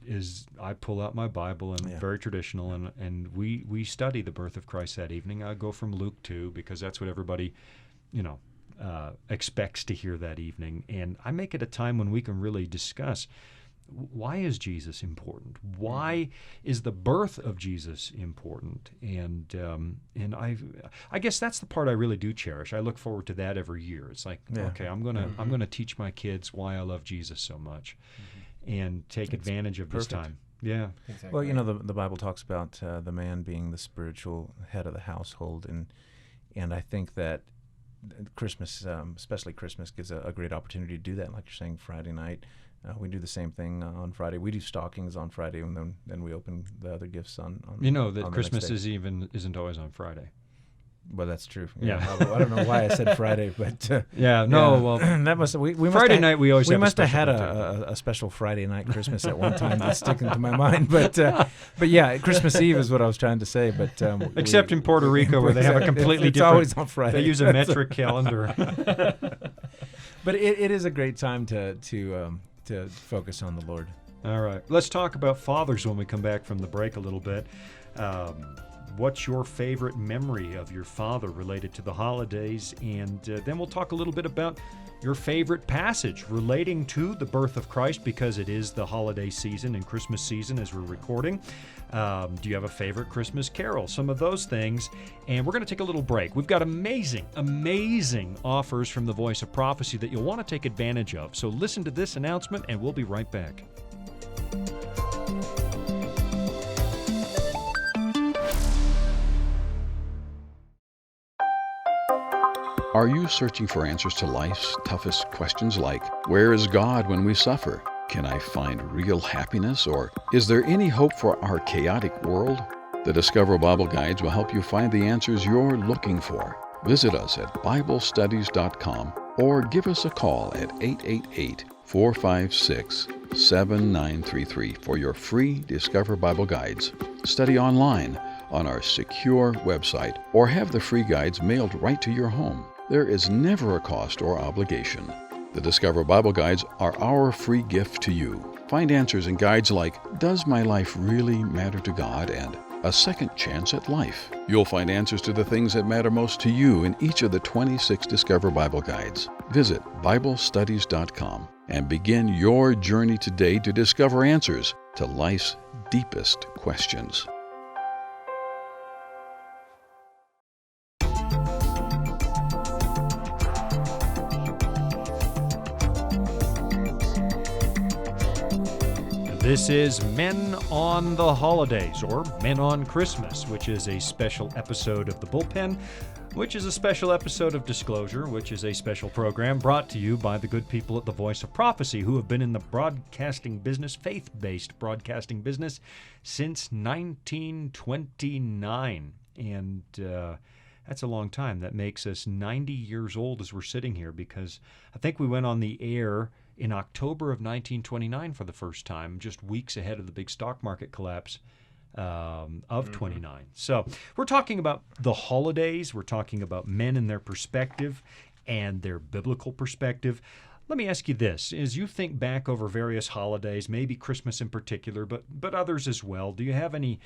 is I pull out my Bible, and very traditional, and we study the birth of Christ that evening. I go from Luke 2 because that's what everybody, expects to hear that evening. And I make it a time when we can really discuss, why is Jesus important? Why is the birth of Jesus important? And I guess that's the part I really do cherish. I look forward to that every year. It's like, okay, I'm gonna teach my kids why I love Jesus so much, and take advantage of this time. Yeah, Exactly. Well, the Bible talks about the man being the spiritual head of the household, and I think that Christmas, especially Christmas, gives a great opportunity to do that. Like you're saying, Friday night. We do the same thing on Friday. We do stockings on Friday, and then we open the other gifts on that Christmas isn't always on Friday. Well, that's true. Yeah. I don't know why I said Friday, but well, that must we Friday night we always must have had a special Friday night Christmas at one time that's sticking to my mind. But yeah, Christmas Eve is what I was trying to say. But except in Puerto Rico, where they have a completely it's different. always on Friday. They use a metric calendar. But it is a great time to focus on the Lord. All right. Let's talk about fathers when we come back from the break a little bit. What's your favorite memory of your father related to the holidays? And then we'll talk a little bit about your favorite passage relating to the birth of Christ, because it is the holiday season and Christmas season as we're recording. Do you have a favorite Christmas carol? Some of those things. And we're going to take a little break. We've got amazing offers from the Voice of Prophecy that you'll want to take advantage of. So listen to this announcement, and we'll be right back. Are you searching for answers to life's toughest questions like, where is God when we suffer? Can I find real happiness? Or is there any hope for our chaotic world? The Discover Bible Guides will help you find the answers you're looking for. Visit us at BibleStudies.com or give us a call at 888-456-7933 for your free Discover Bible Guides. Study online on our secure website or have the free guides mailed right to your home. There is never a cost or obligation. The Discover Bible Guides are our free gift to you. Find answers in guides like, does my life really matter to God? And a second chance at life. You'll find answers to the things that matter most to you in each of the 26 Discover Bible Guides. Visit BibleStudies.com and begin your journey today to discover answers to life's deepest questions. This is Men on the Holidays, or Men on Christmas, which is a special episode of The Bullpen, which is a special episode of Disclosure, which is a special program brought to you by the good people at the Voice of Prophecy, who have been in the broadcasting business, faith-based broadcasting business, since 1929. And That's a long time. That makes us 90 years old as we're sitting here, because I think we went on the air in October of 1929 for the first time, just weeks ahead of the big stock market collapse of 29. So we're talking about the holidays. We're talking about men and their perspective and their biblical perspective. Let me ask you this. As you think back over various holidays, maybe Christmas in particular, but others as well, do you have any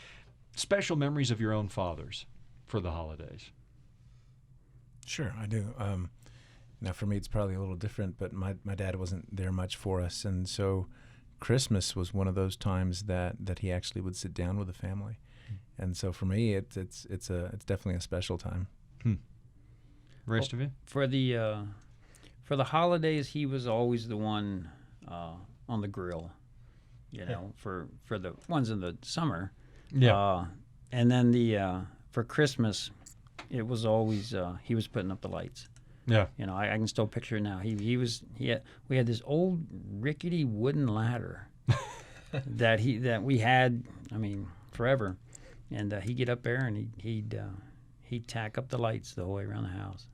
special memories of your own fathers for the holidays? Sure, I do. Now, for me, it's probably a little different, but my dad wasn't there much for us, and so Christmas was one of those times that he actually would sit down with the family, and so for me, it's definitely a special time. Rest of you? For the holidays, he was always the one on the grill, for the ones in the summer. Yeah. And then for Christmas, it was always he was putting up the lights. Yeah. I can still picture it now. We had this old rickety wooden ladder that we had, forever, and he'd get up there and he'd tack up the lights the whole way around the house.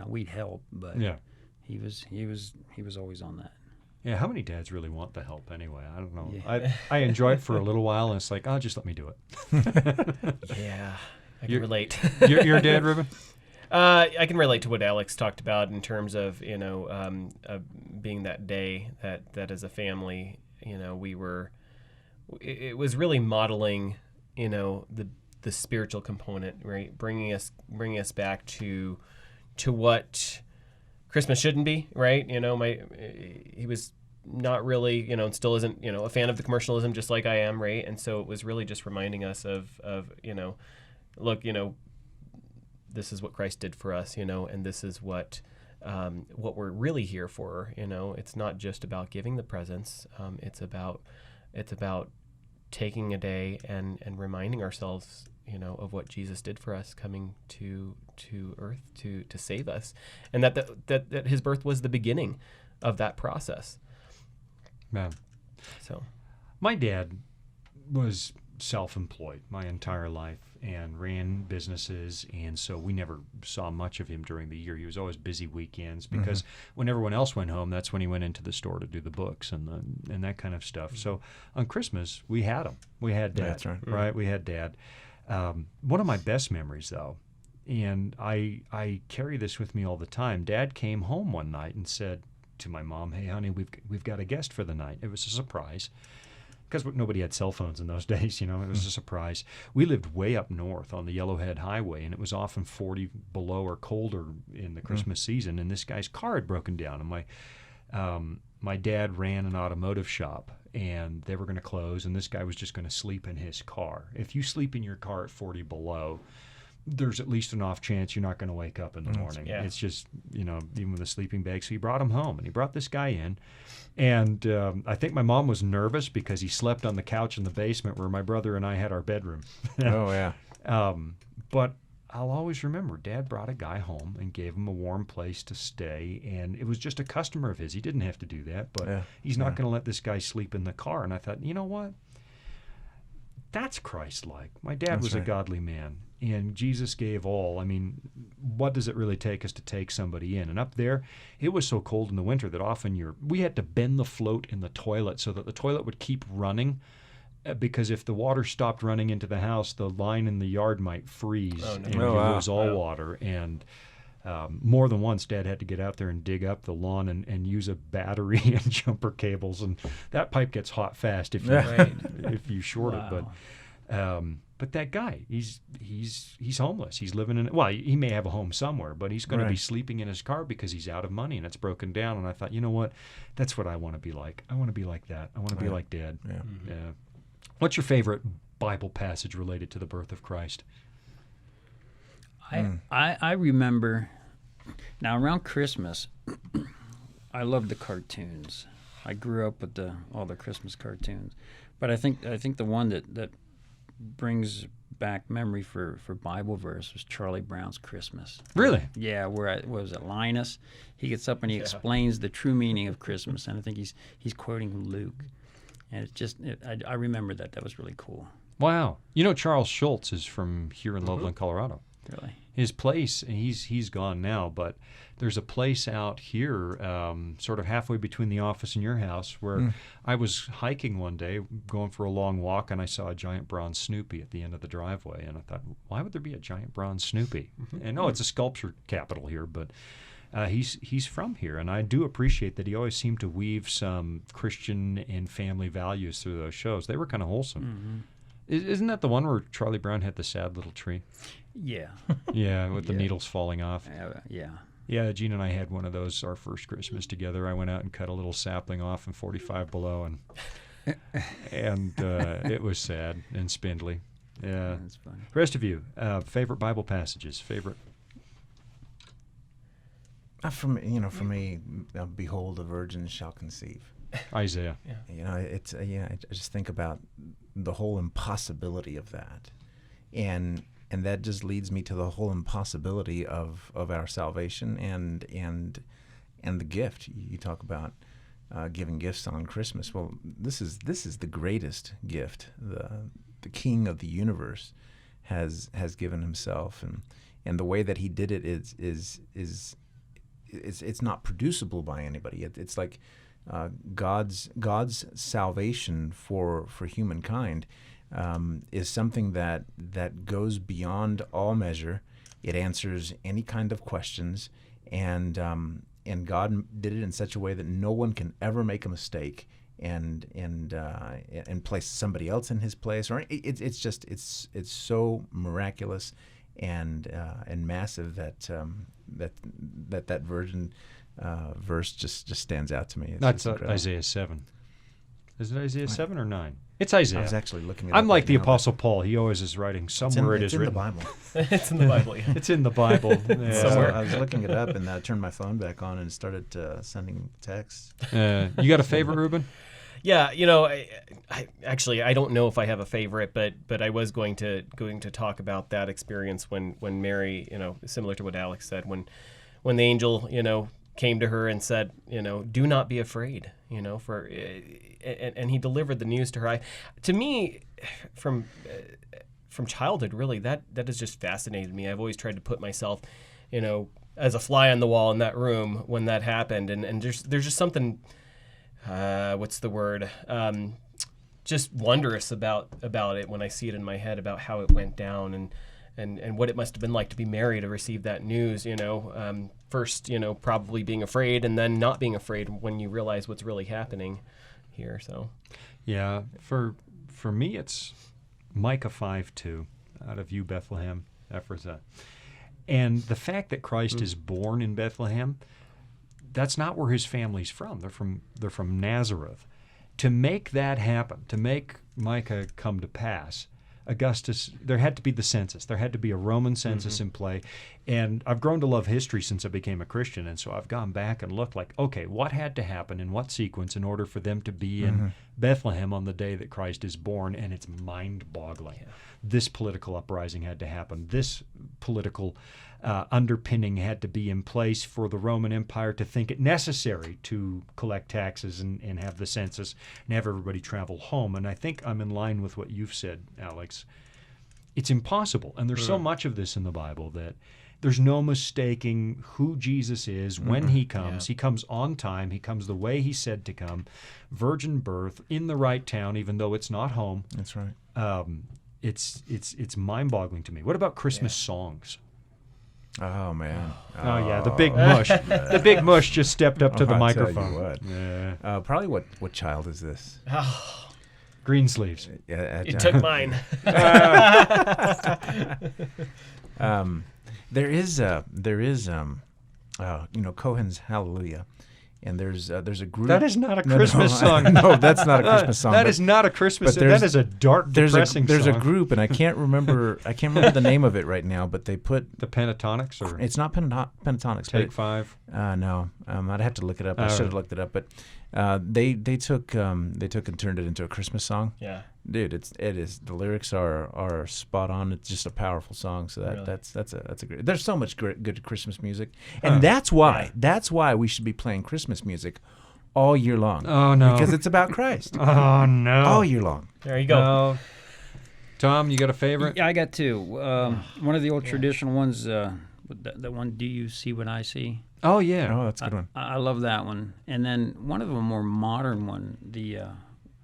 We'd help, but Yeah. he was always on that. Yeah, how many dads really want the help anyway? I don't know. Yeah. I enjoy it for a little while, and it's like, oh, just let me do it. Yeah, I can relate. You're a dad, Ruben? I can relate to what Alex talked about in terms of being that day that as a family, we were. It was really modeling, the spiritual component, right? Bringing us back to what Christmas shouldn't be, right? He was not really, and still isn't, a fan of the commercialism, just like I am, right? And so it was really just reminding us of look, this is what Christ did for us, and this is what we're really here for. It's not just about giving the presents. It's about taking a day and reminding ourselves, of what Jesus did for us, coming to earth to save us, and that his birth was the beginning of that process. Man. So, my dad was self-employed my entire life and ran businesses, and so we never saw much of him during the year. He was always busy weekends because when everyone else went home, that's when he went into the store to do the books and that kind of stuff. So on Christmas, we had him. We had Dad. That's right. Right? We had Dad. One of my best memories, though, and I carry this with me all the time. Dad came home one night and said to my mom, "Hey, honey, we've got a guest for the night." It was a surprise because nobody had cell phones in those days. It was a surprise. We lived way up north on the Yellowhead Highway, and it was often 40 below or colder in the Christmas season. And this guy's car had broken down, and my dad ran an automotive shop, and they were going to close, and this guy was just going to sleep in his car. If you sleep in your car at 40 below, there's at least an off chance you're not going to wake up in the morning. Yeah. It's just, even with a sleeping bag. So he brought him home, and he brought this guy in. And I think my mom was nervous because he slept on the couch in the basement where my brother and I had our bedroom. Oh, yeah. But I'll always remember Dad brought a guy home and gave him a warm place to stay. And it was just a customer of his. He didn't have to do that, but he's not going to let this guy sleep in the car. And I thought, you know what? That's Christ-like. My dad was a godly man, and Jesus gave all. I mean, what does it really take us to take somebody in? And up there, it was so cold in the winter that often we had to bend the float in the toilet so that the toilet would keep running, because if the water stopped running into the house, the line in the yard might freeze and you lose all water. And more than once, Dad had to get out there and dig up the lawn and use a battery and jumper cables, and that pipe gets hot fast if you short it. But that guy, he's homeless. He's living in, well, he may have a home somewhere, but he's going to be sleeping in his car because he's out of money and it's broken down. And I thought, you know what? That's what I want to be like. I want to be like that. I want to be like Dad. Yeah. Yeah. What's your favorite Bible passage related to the birth of Christ? I remember, now around Christmas, I love the cartoons. I grew up with all the Christmas cartoons, but I think the one that brings back memory for Bible verse was Charlie Brown's Christmas. Really? Yeah, what was it, Linus? He gets up and he explains the true meaning of Christmas, and I think he's quoting Luke, and it's just I remember that was really cool. Wow. Charles Schultz is from here in Loveland, Colorado. Really? his place, he's gone now, but there's a place out here, sort of halfway between the office and your house, where I was hiking one day, going for a long walk, and I saw a giant bronze Snoopy at the end of the driveway, and I thought, why would there be a giant bronze Snoopy? And no, it's a sculpture capital here, but he's from here, and I do appreciate that he always seemed to weave some Christian and family values through those shows. They were kind of wholesome. Isn't that the one where Charlie Brown had the sad little tree? Yeah. Yeah, with the needles falling off. Yeah. Yeah, Gene and I had one of those our first Christmas together. I went out and cut a little sapling off in 45 below, and it was sad and spindly. Yeah. That's funny. The rest of you, favorite Bible passages, favorite? For me, behold, a virgin shall conceive. Isaiah. It's I just think about the whole impossibility of that, and that just leads me to the whole impossibility of our salvation and the gift. You talk about giving gifts on Christmas. Well, this is the greatest gift. The King of the universe has given himself, and the way that he did it is it's not producible by anybody. It's like God's salvation for humankind is something that goes beyond all measure. It answers any kind of questions, and God did it in such a way that no one can ever make a mistake and place somebody else in his place. Or it's so miraculous and massive that virgin verse just stands out to me. That's Isaiah 7. Is it Isaiah 7 or 9? It's Isaiah. I was actually looking at it. I'm like right the now, Apostle Paul. He always is writing somewhere it is written. It's in the Bible. It's in the Bible. It's in the Bible. Yeah. So I was looking it up, and I turned my phone back on and started sending texts. You got a favorite, Ruben? Yeah, I don't know if I have a favorite, but I was going to talk about that experience when Mary, similar to what Alex said, when the angel, came to her and said, do not be afraid, and he delivered the news to her. To me, from childhood, really, that has just fascinated me. I've always tried to put myself, as a fly on the wall in that room when that happened, and there's just something. What's the word? Just wondrous about it when I see it in my head about how it went down and what it must have been like to be Mary to receive that news. First, probably being afraid, and then not being afraid when you realize what's really happening here. So, yeah, for me, it's Micah 5:2 out of you, Bethlehem, Ephrathah, and the fact that Christ is born in Bethlehem. That's not where his family's from. They're from Nazareth. To make that happen, to make Micah come to pass, Augustus, there had to be the census. There had to be a Roman census in play. And I've grown to love history since I became a Christian, and so I've gone back and looked like, okay, what had to happen in what sequence in order for them to be in Bethlehem on the day that Christ is born, and it's mind-boggling. Yeah. This political uprising had to happen. This political underpinning had to be in place for the Roman Empire to think it necessary to collect taxes and have the census and have everybody travel home. And I think I'm in line with what you've said, Alex. It's impossible. And there's so much of this in the Bible that there's no mistaking who Jesus is when he comes. Yeah. He comes on time. He comes the way he said to come. Virgin birth in the right town, even though it's not home. That's right. It's mind-boggling to me. What about Christmas songs? Oh man! Oh yeah, the big mush. The big mush just stepped up to the microphone. Tell you what. Yeah. Probably what child is this? Greensleeves. You took mine. There is Cohen's Hallelujah. And there's a group. That is not a Christmas song. No, that's not a Christmas song. That is not a Christmas song. That is a dark, depressing song. There's a group, and I can't can't remember the name of it right now. But they put the Pentatonics, or it's not Pentatonics. Take Five. No, I'd have to look it up. I should have looked it up, but they took and turned it into a Christmas song. Yeah, dude, it is. The lyrics are spot on. It's just a powerful song. So that's a great. There's so much good Christmas music, and that's why we should be playing Christmas music all year long. Oh no, because it's about Christ. Oh no, all year long. There you go. Tom, you got a favorite? Yeah, I got two. One of the old traditional ones, that one, Do You See What I See? Oh, yeah. Oh, that's a good one. I love that one. And then one of the more modern one, the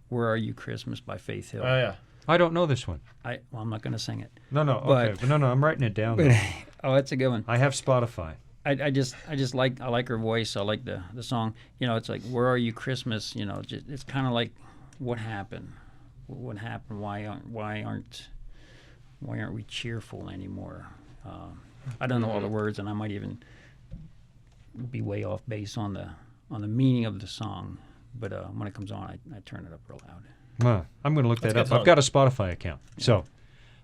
Where Are You Christmas by Faith Hill. Oh yeah. I don't know this one. I'm not going to sing it. No, But- okay. But no, I'm writing it down. But, though. oh, that's a good one. I have Spotify. I just like her voice. I like the song. It's like Where Are You Christmas? It's kind of like what happened? What happened? Why aren't we cheerful anymore? I don't know all the words, and I might even be way off base on the meaning of the song. But when it comes on, I turn it up real loud. I'm going to look That's that a up. good I've got a Spotify account. So,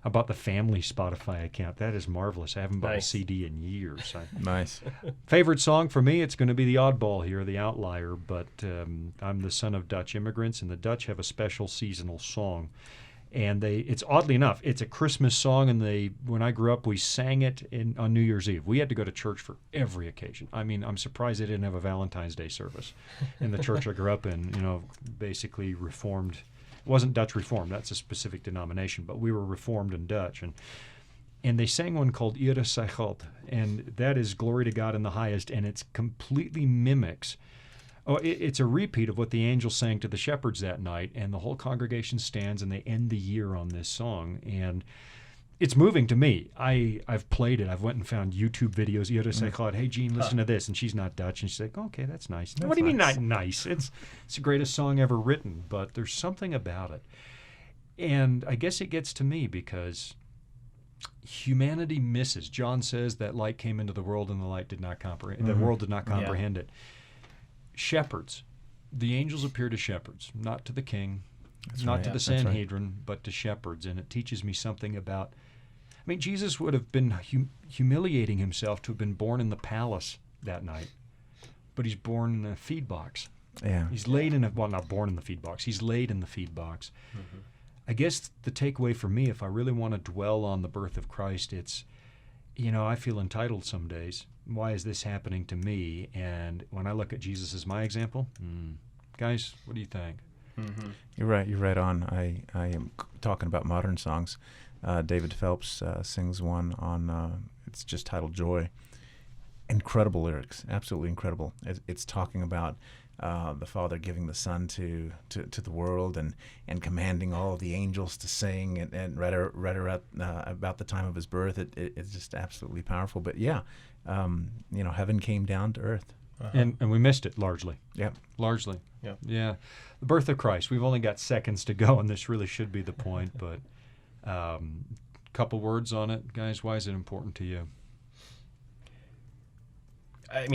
I bought the family Spotify account. That is marvelous. I haven't bought a Nice. CD in years. Nice. Favorite song for me, it's going to be the oddball here, the outlier, but I'm the son of Dutch immigrants, and the Dutch have a special seasonal song. And it's oddly enough, it's a Christmas song, and when I grew up, we sang it on New Year's Eve. We had to go to church for every occasion. I mean, I'm surprised they didn't have a Valentine's Day service in the church I grew up in, basically Reformed. It wasn't Dutch Reformed, that's a specific denomination, but we were Reformed and Dutch. And they sang one called Ere zij God, and that is glory to God in the highest, and it completely mimics. It's a repeat of what the angels sang to the shepherds that night, and the whole congregation stands and they end the year on this song. And it's moving to me. I've played it. I've went and found YouTube videos. Ere zij God, hey, Jean, listen to this. And she's not Dutch. And she's like, okay, that's nice. What do you mean not nice? It's the greatest song ever written, but there's something about it. And I guess it gets to me because humanity misses. John says that light came into the world and the light did not comprehend. The world did not comprehend it. Shepherds. The angels appear to shepherds, not to the king, not to the Sanhedrin, but to shepherds. And it teaches me something about, Jesus would have been humiliating himself to have been born in the palace that night, but he's born in a feed box. Yeah. He's laid in not born in the feed box. He's laid in the feed box. Mm-hmm. I guess the takeaway for me, if I really want to dwell on the birth of Christ, it's, I feel entitled some days. Why is this happening to me? And when I look at Jesus as my example, guys, what do you think? Mm-hmm. You're right. You're right on. I am talking about modern songs. David Phelps sings one on. It's just titled "Joy." Incredible lyrics, absolutely incredible. It's talking about the Father giving the Son to the world and commanding all of the angels to sing and right around about the time of his birth. It's just absolutely powerful. But yeah, heaven came down to earth. Uh-huh. And we missed it largely. Yeah. Largely. Yeah. Yeah. The birth of Christ. We've only got seconds to go, and this really should be the point. But couple words on it, guys. Why is it important to you?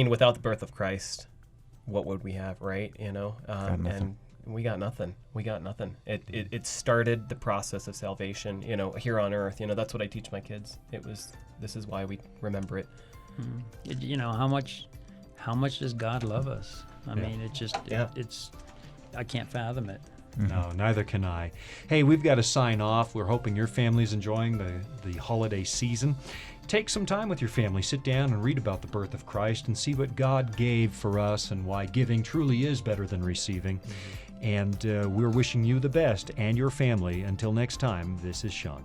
Without the birth of Christ, what would we have, right? And we got nothing. We got nothing. It started the process of salvation, here on earth. That's what I teach my kids. This is why we remember it. How much does God love us? I mean, it's I can't fathom it. No, neither can I. Hey, we've got to sign off. We're hoping your family's enjoying the holiday season. Take some time with your family. Sit down and read about the birth of Christ and see what God gave for us and why giving truly is better than receiving. Mm-hmm. And we're wishing you the best and your family. Until next time, this is Sean.